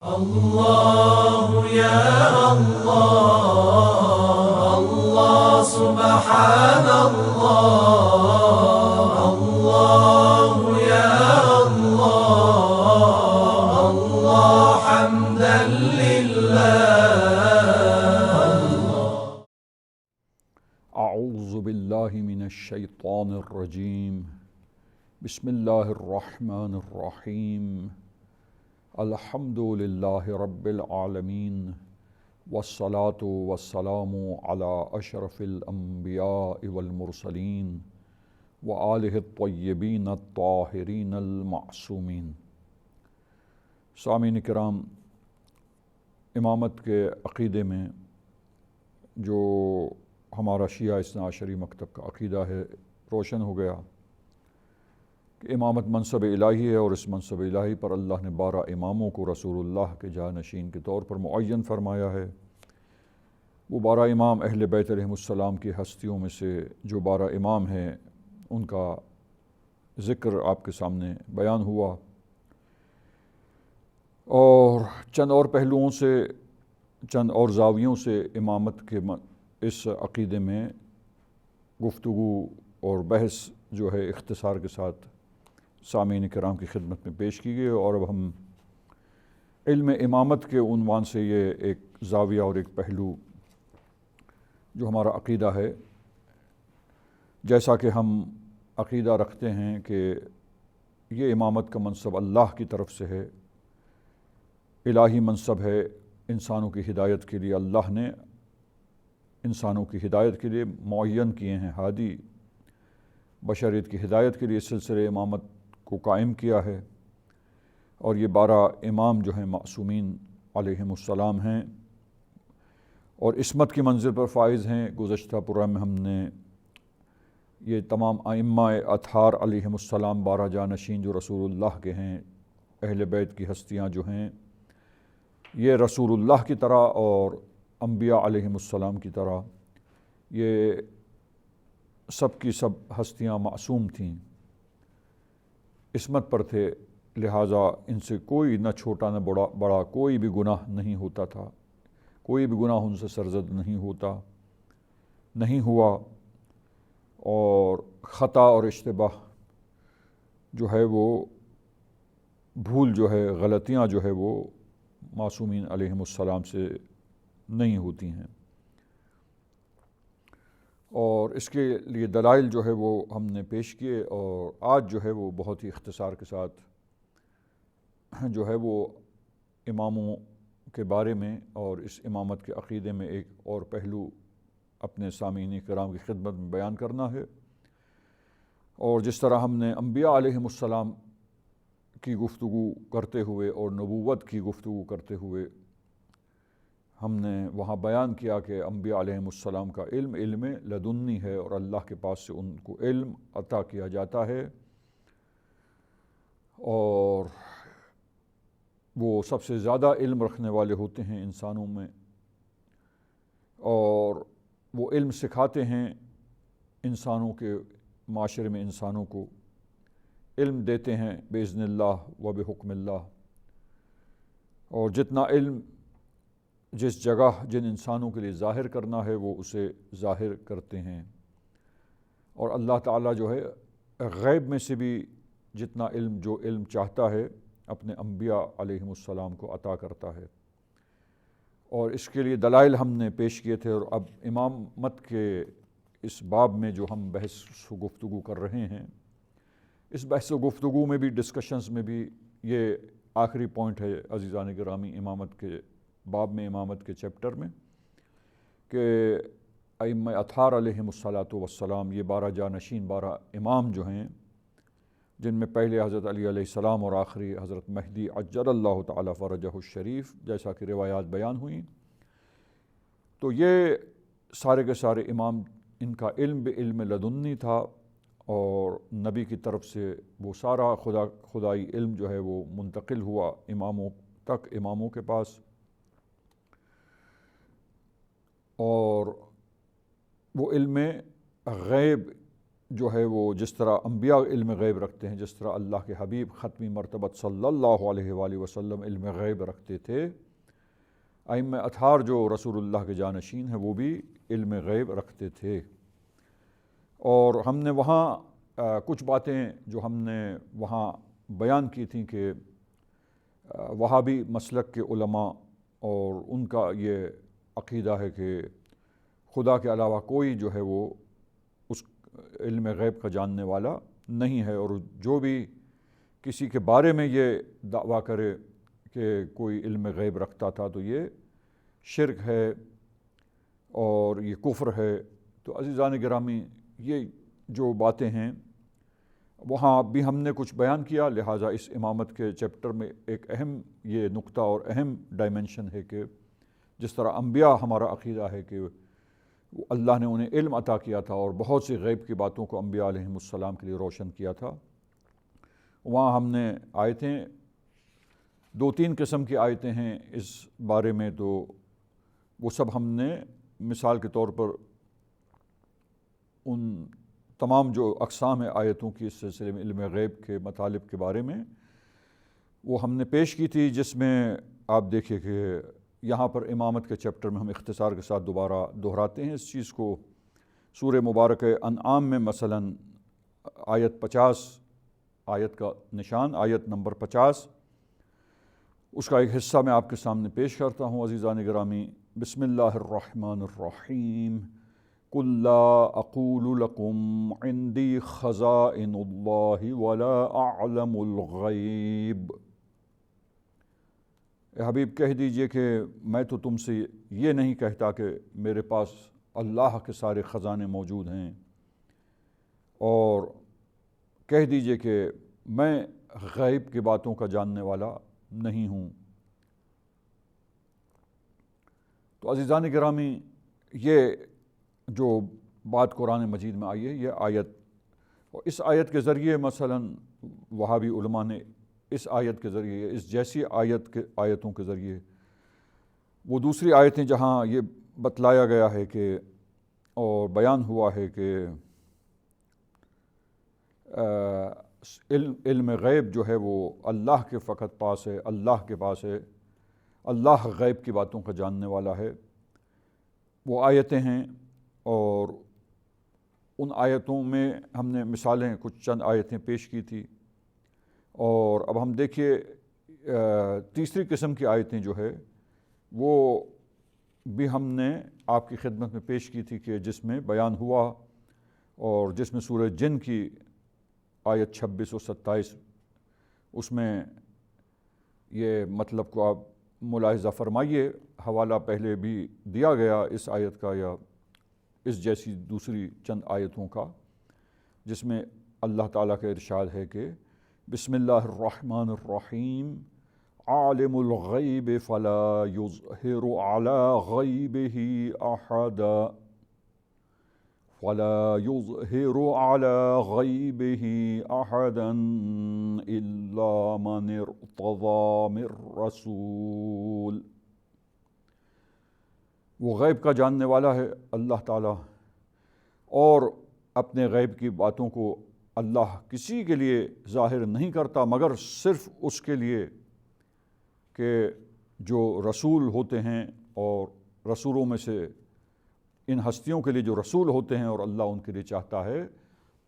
الله يا الله الله سبحان الله الله يا الله الله حمدا لله. أعوذ بالله من الشيطان الرجيم. بسم الله الرحمن الرحيم. الحمد لله رب العالمين والصلاة والسلام على أشرف الأنبياء والمرسلين وآله الطيبين الطاهرين المعصومين. سامعین کرام، امامت کے عقیدے میں جو ہمارا شیعہ اثنا عشری مکتب کا عقیدہ ہے، روشن ہو گیا کہ امامت منصب الہی ہے، اور اس منصب الہی پر اللہ نے 12 اماموں کو رسول اللہ کے جانشین کے طور پر معین فرمایا ہے۔ وہ 12 امام اہل بیت علیہم السلام کی ہستیوں میں سے جو 12 امام ہیں، ان کا ذکر آپ کے سامنے بیان ہوا، اور چند اور پہلوؤں سے، چند اور زاویوں سے امامت کے اس عقیدے میں گفتگو اور بحث جو ہے اختصار کے ساتھ سامعین کرام کی خدمت میں پیش کی گئی، اور اب ہم علم امامت کے عنوان سے یہ ایک زاویہ اور ایک پہلو جو ہمارا عقیدہ ہے، جیسا کہ ہم عقیدہ رکھتے ہیں کہ یہ امامت کا منصب اللہ کی طرف سے ہے، الہی منصب ہے، انسانوں کی ہدایت کے لیے اللہ نے انسانوں کی ہدایت کے لیے معین کیے ہیں، ہادی بشریت کی ہدایت کے لیے اس سلسلے امامت کو قائم کیا ہے، اور یہ 12 امام جو ہیں معصومین علیہم السلام ہیں اور عصمت کی منزل پر فائز ہیں۔ گزشتہ پروگرام میں ہم نے یہ تمام ائمہ اطہار علیہم السلام 12 جانشین جو رسول اللہ کے ہیں، اہل بیت کی ہستیاں جو ہیں، یہ رسول اللہ کی طرح اور انبیاء علیہم السلام کی طرح یہ سب کی سب ہستیاں معصوم تھیں، عصمت پر تھے، لہٰذا ان سے کوئی نہ چھوٹا نہ بڑا کوئی بھی گناہ نہیں ہوتا تھا، کوئی بھی گناہ ان سے سرزد نہیں ہوا، اور خطا اور اشتباہ جو ہے وہ بھول جو ہے، غلطیاں جو ہے وہ معصومین علیہم السلام سے نہیں ہوتی ہیں، اور اس کے لیے دلائل جو ہے وہ ہم نے پیش کیے، اور آج جو ہے وہ بہت ہی اختصار کے ساتھ جو ہے وہ اماموں کے بارے میں اور اس امامت کے عقیدے میں ایک اور پہلو اپنے سامعین کرام کی خدمت میں بیان کرنا ہے۔ اور جس طرح ہم نے انبیاء علیہم السلام کی گفتگو کرتے ہوئے اور نبوت کی گفتگو کرتے ہوئے ہم نے وہاں بیان کیا کہ انبیاء علیہم السلام کا علم لدنی ہے، اور اللہ کے پاس سے ان کو علم عطا کیا جاتا ہے، اور وہ سب سے زیادہ علم رکھنے والے ہوتے ہیں انسانوں میں، اور وہ علم سکھاتے ہیں انسانوں کے معاشرے میں، انسانوں کو علم دیتے ہیں باذن اللہ و بحکم اللہ، اور جتنا علم جس جگہ جن انسانوں کے لیے ظاہر کرنا ہے وہ اسے ظاہر کرتے ہیں، اور اللہ تعالیٰ جو ہے غیب میں سے بھی جتنا جو علم چاہتا ہے اپنے انبیاء علیہم السلام کو عطا کرتا ہے، اور اس کے لیے دلائل ہم نے پیش کیے تھے۔ اور اب امامت کے اس باب میں جو ہم بحث و گفتگو کر رہے ہیں، اس بحث و گفتگو میں بھی، ڈسکشنز میں بھی، یہ آخری پوائنٹ ہے عزیزان گرامی امامت کے باب میں، امامت کے چیپٹر میں، کہ ائمہ اطہار علیہم السلام یہ 12 جانشین، 12 امام جو ہیں، جن میں پہلے حضرت علی علیہ السلام اور آخری حضرت مہدی عجل اللہ تعالیٰ فرجہ الشریف، جیسا کہ روایات بیان ہوئیں، تو یہ سارے کے سارے امام، ان کا علم علم لدنی تھا، اور نبی کی طرف سے وہ سارا خدائی علم جو ہے وہ منتقل ہوا اماموں تک، اماموں کے پاس، اور وہ علم غیب جو ہے وہ جس طرح انبیاء علم غیب رکھتے ہیں، جس طرح اللہ کے حبیب ختمی مرتبت صلی اللہ علیہ وآلہ وسلم علم غیب رکھتے تھے، ائمہ اطہار جو رسول اللہ کے جانشین ہیں وہ بھی علم غیب رکھتے تھے۔ اور ہم نے وہاں کچھ باتیں جو ہم نے وہاں بیان کی تھیں کہ وہابی مسلک کے علماء اور ان کا یہ عقیدہ ہے کہ خدا کے علاوہ کوئی جو ہے وہ اس علم غیب کا جاننے والا نہیں ہے، اور جو بھی کسی کے بارے میں یہ دعویٰ کرے کہ کوئی علم غیب رکھتا تھا تو یہ شرک ہے اور یہ کفر ہے۔ تو عزیزان گرامی، یہ جو باتیں ہیں وہاں بھی ہم نے کچھ بیان کیا، لہٰذا اس امامت کے چیپٹر میں ایک اہم یہ نقطہ اور اہم ڈائمنشن ہے کہ جس طرح انبیاء ہمارا عقیدہ ہے کہ اللہ نے انہیں علم عطا کیا تھا اور بہت سی غیب کی باتوں کو انبیاء علیہم السلام کے لیے روشن کیا تھا، وہاں ہم نے آیتیں 2-3 قسم کی آیتیں ہیں اس بارے میں، تو وہ سب ہم نے مثال کے طور پر ان تمام جو اقسام آیتوں کی اس سلسلے میں علم غیب کے مطالب کے بارے میں وہ ہم نے پیش کی تھی، جس میں آپ دیکھیں کہ یہاں پر امامت کے چیپٹر میں ہم اختصار کے ساتھ دوبارہ دہراتے ہیں اس چیز کو۔ سورہ مبارک انعام میں مثلاً آیت 50، آیت کا نشان آیت نمبر 50، اس کا ایک حصہ میں آپ کے سامنے پیش کرتا ہوں عزیزان گرامی۔ بسم اللہ الرحمن الرحیم۔ قل لا اقول لکم عندی خزائن اللہ ولا اعلم الغیب۔ اے حبیب کہہ دیجئے کہ میں تو تم سے یہ نہیں کہتا کہ میرے پاس اللہ کے سارے خزانے موجود ہیں، اور کہہ دیجئے کہ میں غیب کی باتوں کا جاننے والا نہیں ہوں۔ تو عزیزان گرامی، یہ جو بات قرآن مجید میں آئی ہے، یہ آیت، اور اس آیت کے ذریعے مثلاً وہابی علماء نے اس آیت کے ذریعے، اس جیسی آیتوں کے ذریعے وہ دوسری آیتیں جہاں یہ بتلایا گیا ہے کہ اور بیان ہوا ہے کہ علم غیب جو ہے وہ اللہ کے فقط پاس ہے، اللہ کے پاس ہے، اللہ غیب کی باتوں کا جاننے والا ہے، وہ آیتیں ہیں۔ اور ان آیتوں میں ہم نے مثالیں کچھ چند آیتیں پیش کی تھی، اور اب ہم دیکھیے تیسری قسم کی آیتیں جو ہے وہ بھی ہم نے آپ کی خدمت میں پیش کی تھی کہ جس میں بیان ہوا، اور جس میں سورہ جن کی آیت 26 اور 27، اس میں یہ مطلب کو آپ ملاحظہ فرمائیے، حوالہ پہلے بھی دیا گیا اس آیت کا یا اس جیسی دوسری چند آیتوں کا، جس میں اللہ تعالیٰ کا ارشاد ہے کہ بسم اللہ الرحمن الرحیم، عالم الغیب فلا یظہر علی غیبہ احدا ولا يظهر على غيبه أحدا إلا من ارتضى من رسول۔ وہ غیب کا جاننے والا ہے اللہ تعالیٰ، اور اپنے غیب کی باتوں کو اللہ کسی کے لیے ظاہر نہیں کرتا مگر صرف اس کے لیے کہ جو رسول ہوتے ہیں، اور رسولوں میں سے ان ہستیوں کے لیے جو رسول ہوتے ہیں اور اللہ ان کے لیے چاہتا ہے،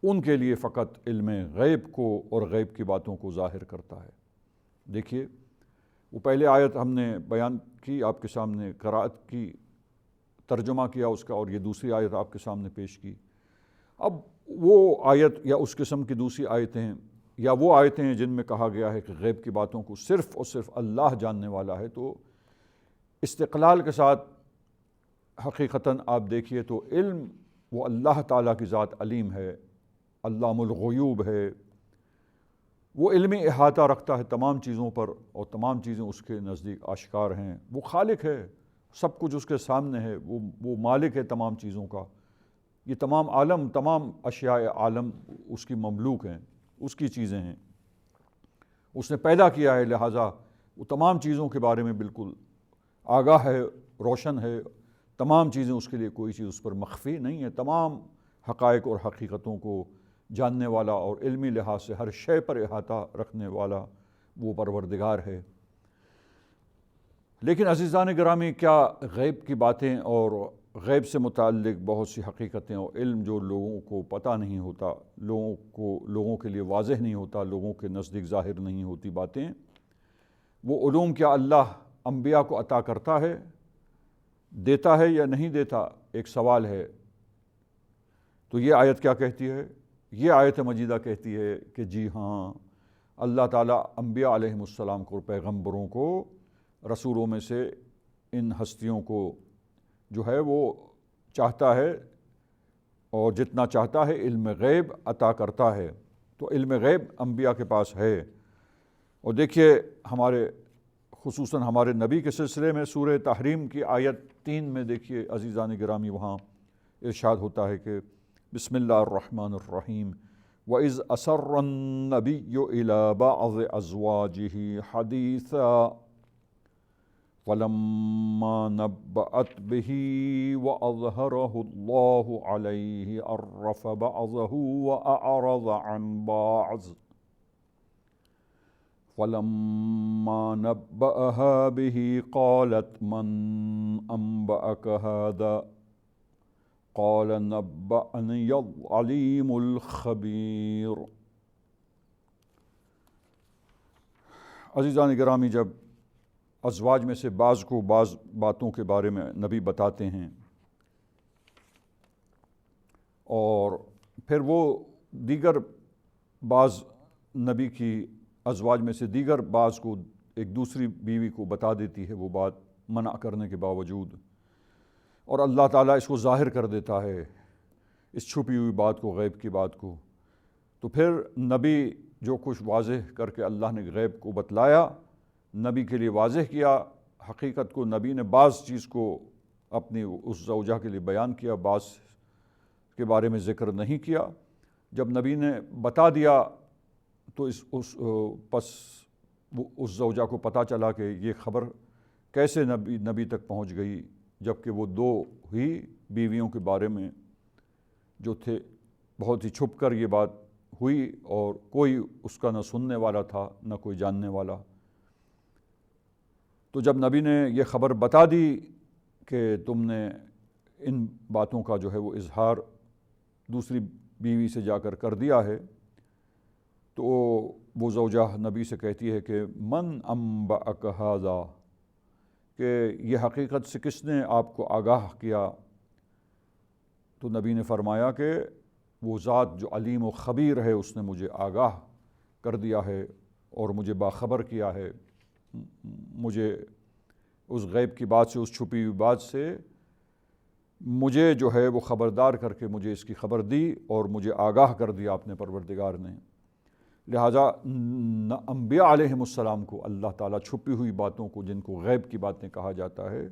ان کے لیے فقط علم غیب کو اور غیب کی باتوں کو ظاہر کرتا ہے۔ دیکھیے، وہ پہلے آیت ہم نے بیان کی، آپ کے سامنے قرأت کی، ترجمہ کیا اس کا، اور یہ دوسری آیت آپ کے سامنے پیش کی۔ اب وہ آیت یا اس قسم کی دوسری آیتیں یا وہ آیتیں ہیں جن میں کہا گیا ہے کہ غیب کی باتوں کو صرف اور صرف اللہ جاننے والا ہے، تو استقلال کے ساتھ حقیقتاً آپ دیکھیے تو علم وہ اللہ تعالیٰ کی ذات علیم ہے، علام الغیوب ہے، وہ علمی احاطہ رکھتا ہے تمام چیزوں پر، اور تمام چیزیں اس کے نزدیک آشکار ہیں۔ وہ خالق ہے، سب کچھ اس کے سامنے ہے، وہ مالک ہے تمام چیزوں کا۔ یہ تمام عالم، تمام اشیاء عالم اس کی مملوک ہیں، اس کی چیزیں ہیں، اس نے پیدا کیا ہے، لہٰذا وہ تمام چیزوں کے بارے میں بالکل آگاہ ہے، روشن ہے، تمام چیزیں اس کے لیے، کوئی چیز اس پر مخفی نہیں ہے، تمام حقائق اور حقیقتوں کو جاننے والا اور علمی لحاظ سے ہر شے پر احاطہ رکھنے والا وہ پروردگار ہے۔ لیکن عزیزان گرامی، کیا غیب کی باتیں اور غیب سے متعلق بہت سی حقیقتیں اور علم جو لوگوں کو پتہ نہیں ہوتا، لوگوں کے لیے واضح نہیں ہوتا، لوگوں کے نزدیک ظاہر نہیں ہوتی باتیں، وہ علوم کیا اللہ انبیاء کو عطا کرتا ہے، دیتا ہے یا نہیں دیتا؟ ایک سوال ہے۔ تو یہ آیت کیا کہتی ہے؟ یہ آیت مجیدہ کہتی ہے کہ جی ہاں، اللہ تعالیٰ انبیاء علیہم السلام کو، پیغمبروں کو، رسولوں میں سے ان ہستیوں کو جو ہے وہ چاہتا ہے، اور جتنا چاہتا ہے علم غیب عطا کرتا ہے۔ تو علم غیب انبیاء کے پاس ہے۔ اور دیکھیے خصوصاً ہمارے نبی کے سلسلے میں سورہ تحریم کی آیت 3 میں دیکھیے عزیزان گرامی، وہاں ارشاد ہوتا ہے کہ بسم اللہ الرحمن الرحیم وَإِذْ أَسَرَّ النَّبِيُّ إِلَىٰ بَعْضِ أَزْوَاجِهِ حَدِيثًا فَلَمَّا نَبَّأَتْ بِهِ وَأَظْهَرَهُ اللَّهُ عَلَيْهِ عَرَّفَ بَعْضَهُ وَأَعْرَضَ عَنْ بَعْضٍ فَلَمَّا نَبَّأَهَا بِهِ قَالَتْ مَنْ أَنْبَأَكَ هَذَا قَالَ نَبَّأَنِيَ الْعَلِيمُ الْخَبِيرُ۔ عزیزان گرامی، جب ازواج میں سے بعض کو بعض باتوں کے بارے میں نبی بتاتے ہیں، اور پھر وہ دیگر بعض نبی کی ازواج میں سے دیگر بعض کو ایک دوسری بیوی کو بتا دیتی ہے وہ بات منع کرنے کے باوجود، اور اللہ تعالیٰ اس کو ظاہر کر دیتا ہے، اس چھپی ہوئی بات کو، غیب کی بات کو، تو پھر نبی جو کچھ واضح کر کے اللہ نے غیب کو بتلایا، نبی کے لیے واضح کیا حقیقت کو، نبی نے بعض چیز کو اپنی اس زوجہ کے لیے بیان کیا، بعض کے بارے میں ذکر نہیں کیا۔ جب نبی نے بتا دیا تو اس زوجہ کو پتہ چلا کہ یہ خبر کیسے نبی تک پہنچ گئی، جبکہ وہ 2 ہی بیویوں کے بارے میں جو تھے بہت ہی چھپ کر یہ بات ہوئی، اور کوئی اس کا نہ سننے والا تھا نہ کوئی جاننے والا۔ تو جب نبی نے یہ خبر بتا دی کہ تم نے ان باتوں کا جو ہے وہ اظہار دوسری بیوی سے جا کر دیا ہے، تو وہ زوجہ نبی سے کہتی ہے کہ من انبأک ھذا، کہ یہ حقیقت سے کس نے آپ کو آگاہ کیا؟ تو نبی نے فرمایا کہ وہ ذات جو علیم و خبیر ہے اس نے مجھے آگاہ کر دیا ہے اور مجھے باخبر کیا ہے، مجھے اس غیب کی بات سے، اس چھپی ہوئی بات سے مجھے جو ہے وہ خبردار کر کے مجھے اس کی خبر دی اور مجھے آگاہ کر دیا اپنے پروردگار نے۔ لہٰذا انبیاء علیہم السلام کو اللہ تعالیٰ چھپی ہوئی باتوں کو، جن کو غیب کی باتیں کہا جاتا ہے،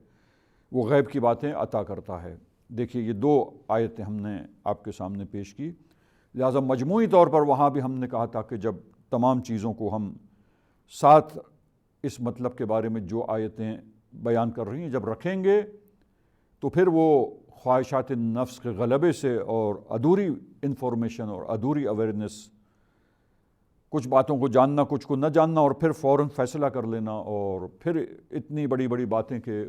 وہ غیب کی باتیں عطا کرتا ہے۔ دیکھیے یہ 2 آیتیں ہم نے آپ کے سامنے پیش کی، لہٰذا مجموعی طور پر وہاں بھی ہم نے کہا تھا کہ جب تمام چیزوں کو ہم ساتھ اس مطلب کے بارے میں جو آیتیں بیان کر رہی ہیں جب رکھیں گے، تو پھر وہ خواہشات نفس کے غلبے سے اور ادھوری انفارمیشن اور ادھوری اویئرنیس، کچھ باتوں کو جاننا کچھ کو نہ جاننا اور پھر فوراً فیصلہ کر لینا، اور پھر اتنی بڑی بڑی باتیں کہ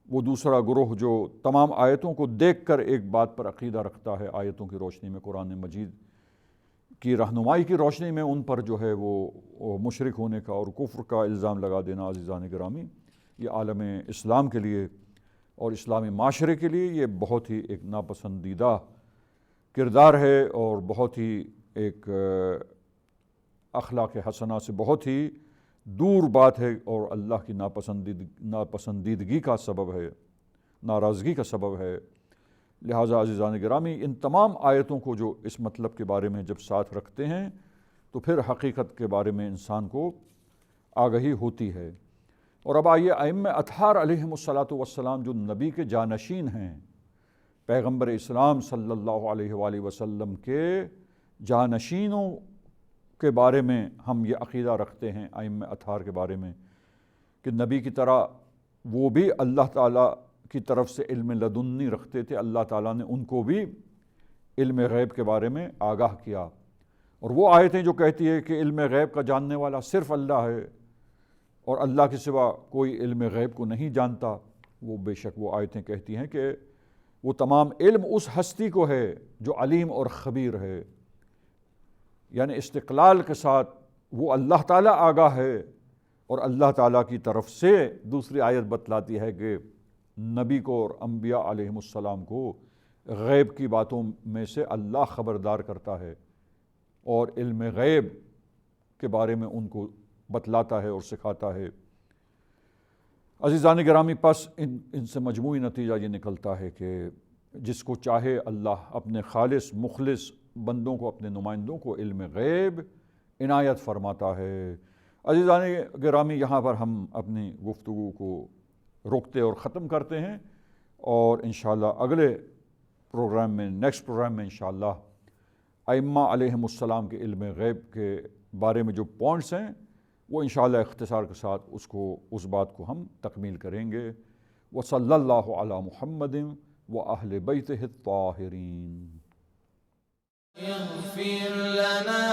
وہ دوسرا گروہ جو تمام آیتوں کو دیکھ کر ایک بات پر عقیدہ رکھتا ہے، آیتوں کی روشنی میں، قرآن مجید کی رہنمائی کی روشنی میں، ان پر جو ہے وہ مشرک ہونے کا اور کفر کا الزام لگا دینا عزیزان گرامی، یہ عالم اسلام کے لیے اور اسلامی معاشرے کے لیے یہ بہت ہی ایک ناپسندیدہ کردار ہے، اور بہت ہی ایک اخلاق حسنہ سے بہت ہی دور بات ہے، اور اللہ کی ناپسندیدگی کا سبب ہے، ناراضگی کا سبب ہے۔ لہٰذا عزیزان گرامی، ان تمام آیتوں کو جو اس مطلب کے بارے میں جب ساتھ رکھتے ہیں تو پھر حقیقت کے بارے میں انسان کو آگہی ہوتی ہے۔ اور اب آئیے ائمہ اطہار علیہم السلام جو نبی کے جانشین ہیں، پیغمبر اسلام صلی اللہ علیہ وآلہ وسلم کے جانشینوں کے بارے میں ہم یہ عقیدہ رکھتے ہیں ائمہ اطہار کے بارے میں کہ نبی کی طرح وہ بھی اللہ تعالیٰ کی طرف سے علم لدنی رکھتے تھے، اللہ تعالیٰ نے ان کو بھی علم غیب کے بارے میں آگاہ کیا، اور وہ آیتیں جو کہتی ہے کہ علم غیب کا جاننے والا صرف اللہ ہے اور اللہ کے سوا کوئی علم غیب کو نہیں جانتا، وہ بے شک وہ آیتیں کہتی ہیں کہ وہ تمام علم اس ہستی کو ہے جو علیم اور خبیر ہے، یعنی استقلال کے ساتھ وہ اللہ تعالیٰ آگاہ ہے، اور اللہ تعالیٰ کی طرف سے دوسری آیت بتلاتی ہے کہ نبی کو اور انبیاء علیہم السلام کو غیب کی باتوں میں سے اللہ خبردار کرتا ہے اور علم غیب کے بارے میں ان کو بتلاتا ہے اور سکھاتا ہے۔ عزیزان گرامی، پس ان سے مجموعی نتیجہ یہ نکلتا ہے کہ جس کو چاہے اللہ اپنے خالص مخلص بندوں کو، اپنے نمائندوں کو علم غیب عنایت فرماتا ہے۔ عزیزان گرامی، یہاں پر ہم اپنی گفتگو کو روکتے اور ختم کرتے ہیں، اور انشاءاللہ اگلے پروگرام میں، نیکسٹ پروگرام میں انشاءاللہ ائمہ علیہم السلام کے علم غیب کے بارے میں جو پوائنٹس ہیں وہ انشاءاللہ اختصار کے ساتھ اس بات کو ہم تکمیل کریں گے۔ وصلی اللہ علی محمد وَأَهْلِ بَيْتِهِ الطَّاهِرِينَ۔ اغفر لنا